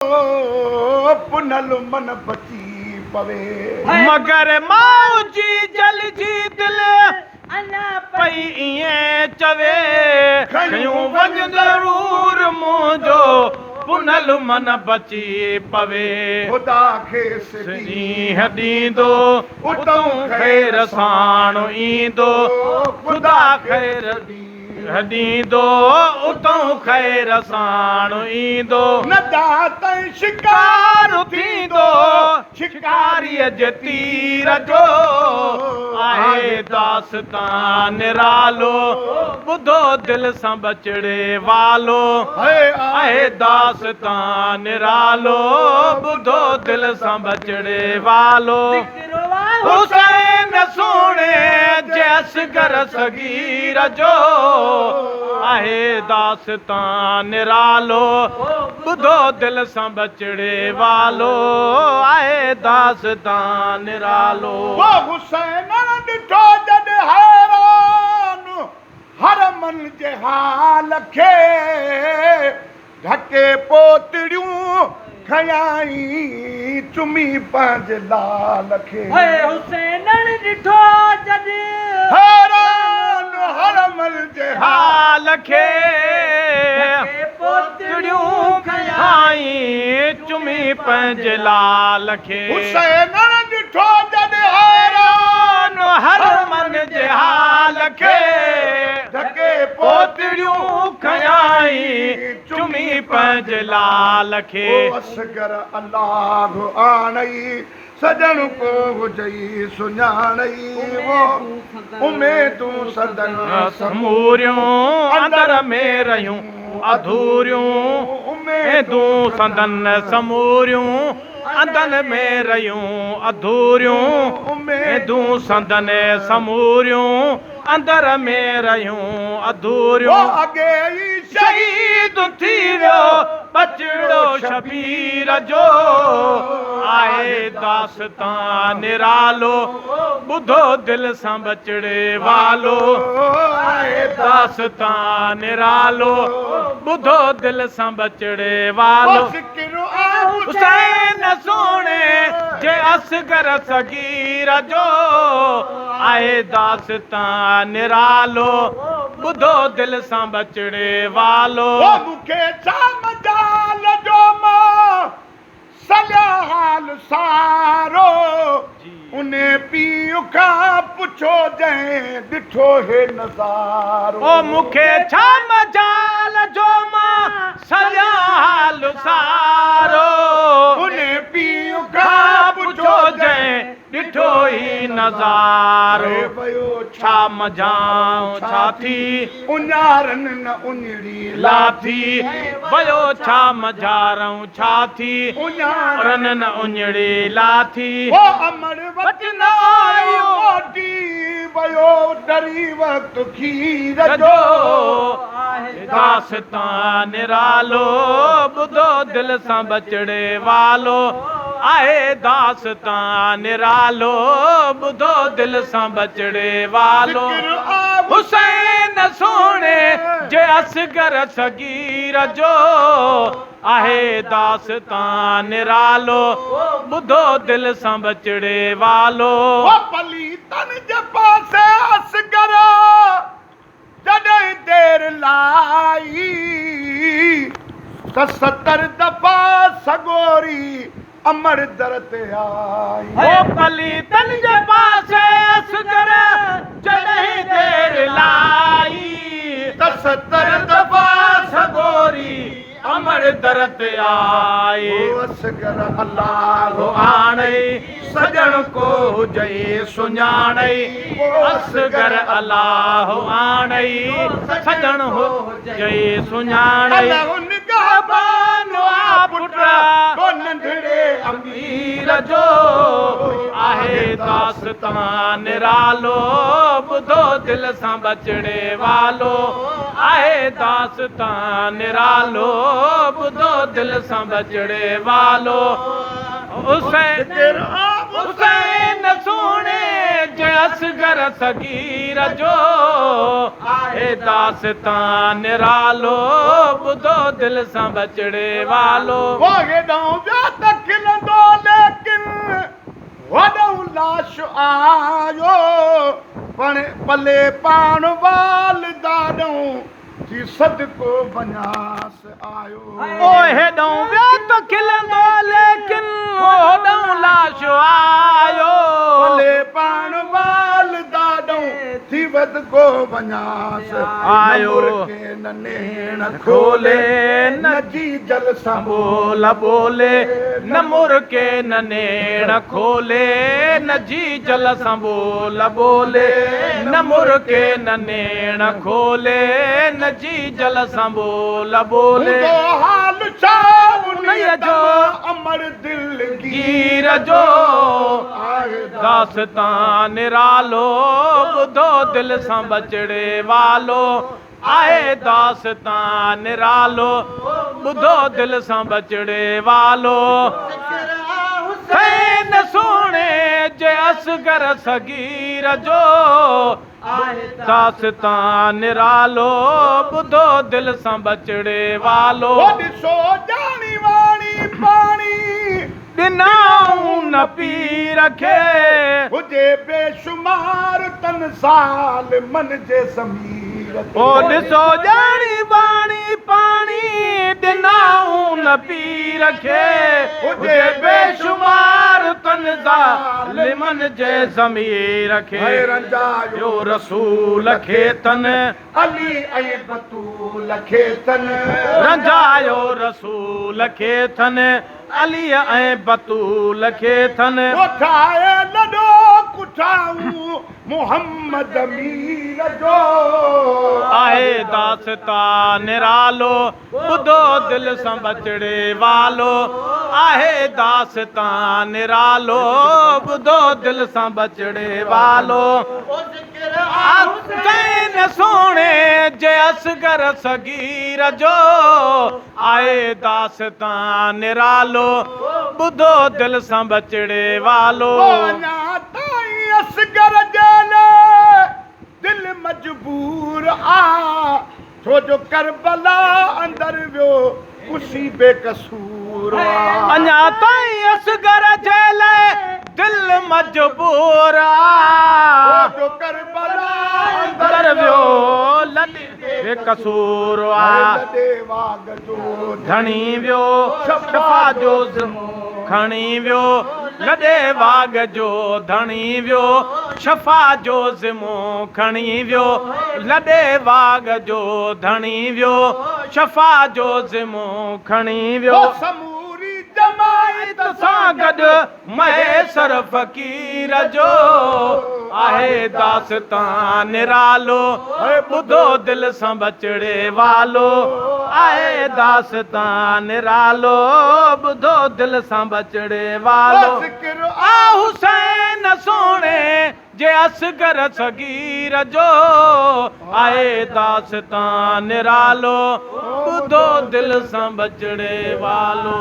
पुनल मन बची पवे मगर माऊ जी जल जी दिल अना पई इएं चवे कयूं वञ ज़रूर मुंहिंजो पुनल मन बची पवे खुदा खे ॾींहुं ॾींदो उतऊं ख़ैर साण ईंदो ख़ुदा ख़ैर ॾींदो उतऊं ख़ैर साण ईंदो न दातई शिकार थींदो शिकारीअ जे तीर जो आहे दास्तान निरालो ॿुधो दिलि सां बचड़े वालो आहे दास्तान निरालो ॿुधो दिलि सां बचड़े वालो हुसैन सोणे जे असगर सगीर जो आहे दास्तान निरालो ॿुधो दिलि सां बचड़े वालो आहे दास्तान निरालो हुसैन ॾिठो जॾहिं हैरान हर मन जे हाल खे ढके पोतड़ियूं खयाई चुमी पंहिंजे लाल खे हुसैन ॾिठो जॾहिं हैरान हर मन जे हाल खे पोतड़ियूं खयाई चुमी पंहिंजे लाल खे हुसैन ॾिठो जॾहिं हैरान हर मन जे हाल खे ढके पोतड़ियूं खयाई चुमी पंहिंजे लाल खे असगर अल्लाह आणई सजन को हुजई सुञाणई वो उमेदूं सदन समूरियूं अंदर में रहियूं अधूरियूं उमेदूं सदन समूरियूं अंदर में रहियूं अधूरियूं उमेदूं सदन समूरियूं अंदर में रहियूं अधूरियूं अॻे ई शहीद थी वियो बचड़ो शबीर जो आहे दास्तान निरालो ॿुधो दिलि सां बचड़े वालो आहे दास्तान निरालो ॿुधो दिलि सां बचड़े वालो हुसैन सोणे जे असगर सगीर जो आहे दास्तान निरालो ॿुधो दिलि सां बचड़े वालो मूंखे छा मजाल जो मां सॼा हाल सारो उन पीउ खां पुछो जंहिं ॾिठो हे नज़ारो ओ मूंखे छा मजाल जो मां सॼा हाल सारो उन पीउ खां पुछो जंहिं ॾिठो ही नज़ारो वियो छा मजाऊं छा थी उञारन न उञड़ी लाथी वयो छा मजारूं छा थी उञारन न उञड़ी लाथी ओ अमर वट न आयो मोटी वयो डरी वक़्त खीर जो दास्तान निरालो ॿुधो दिलि सां बचड़े वालो आहे दास्तान निरालो ॿुधो दिलि सां बचड़े वालो हुसैन सोणे जे असगर सगीर जो आहे दास्तान निरालो ॿुधो दिलि सां बचड़े वालो पलीतन जे पासे असगर जॾहिं देर लाई त 70 दफ़ा सगोरी अमर दर ते आई पलीतन जे पासे असगर जॾहिं देर लाई त 70 दफ़ा सगोरी अमर दर ते आई असगर अल्लाह आणई सजण को हुजई सुञाणई असगर अल्लाह आणई सजण हुजई सुञाणई नंढड़े अमीर जो आहे दास्तान निरालो ॿुधो दिलि सां बचड़े वालो आहे दास्तान निरालो ॿुधो दिलि सां बचड़े वालो हुसैन सोणे जे असगर सगीर जो आहे दास्तान निरालो ॿुधो दिल सां बचड़े वालो वो हेॾां विया त खिलंदो लेकिन वॾो लाश आयो पण पले पाण वाल ॾाढो थी सदको वञास आयो ओ हेॾां विया त खिलंदो लेकिन होॾां लाश आयो पले पाण वाल ॾाढो थी सदको वञास आयो के नेण खोले न जी जल सां बोल बोले न मुर्के न नेण खोले न जी जल सां बोल बोले न मुर्के न नेण खोले न जी जल सां बोल बोले हाल छा उन्हीअ जो अमर दिल गीर जो दास्तान निरालो ॿुधो दिल सां बचड़े वालो आहे दास्तान निरालो ॿुधो दिल सां बचड़े वालो हुसैन सोणे जे असगर सगीर जो दास्तान निरालो ॿुधो दिल सां बचड़े वालो ॾिसो ॼाणी वाणी पाणी ॾिनाऊं न पी रखे हुजे बेशुमार तन साल मन जे समीर ओ ॾिसो ॼाणी बाणी पाणी ॾिनाऊं न पी रखे हुजे बेशुमार तन साल मन जे ज़मीर खे रंजायो रसूल खे तन अली ऐं बतूल खे तन रंजायो रसूल खे थन अली ऐं बतूल खे थन ठाहे लॾो कुठाऊं मोहम्मद मीर जो आहे दास्तान निरालो ॿुधो दिल सां बचड़े वालो आहे दास्तान निरालो ॿुधो दिल सां बचड़े वालो हुसैन सोणे जे असगर सगीर जो आहे दास्तान निरालो ॿुधो दिल सां बचड़े वालो असगर जेले दिल मजबूर आ छो जो करबला अंदर वियो कुसी बेकसूर अञा ताईं असगर जेले दिल मजबूर आ जो करबला अंदर वियो लॾे बेकसूर आ वाग जो धणी वियो शफा जो खणी वियो लॾे वाग जो धणी वियो शफा जो ज़िमो खणी वियो लॾे वाग जो धणी वियो शफा जो ज़िमो खणी वियो समूरी जमायत सां गॾु महेसर फ़कीर जो आहे दास्तान निरालो ॿुधो दिल सां बचड़े वालो आहे दास्तान निरालो ॿुधो दिल सां बचड़े वालो आ हुसैन सोणे जे असगर सगीर जो आहे दास्तान निरालो ॿुधो दिल सां बचड़े वालो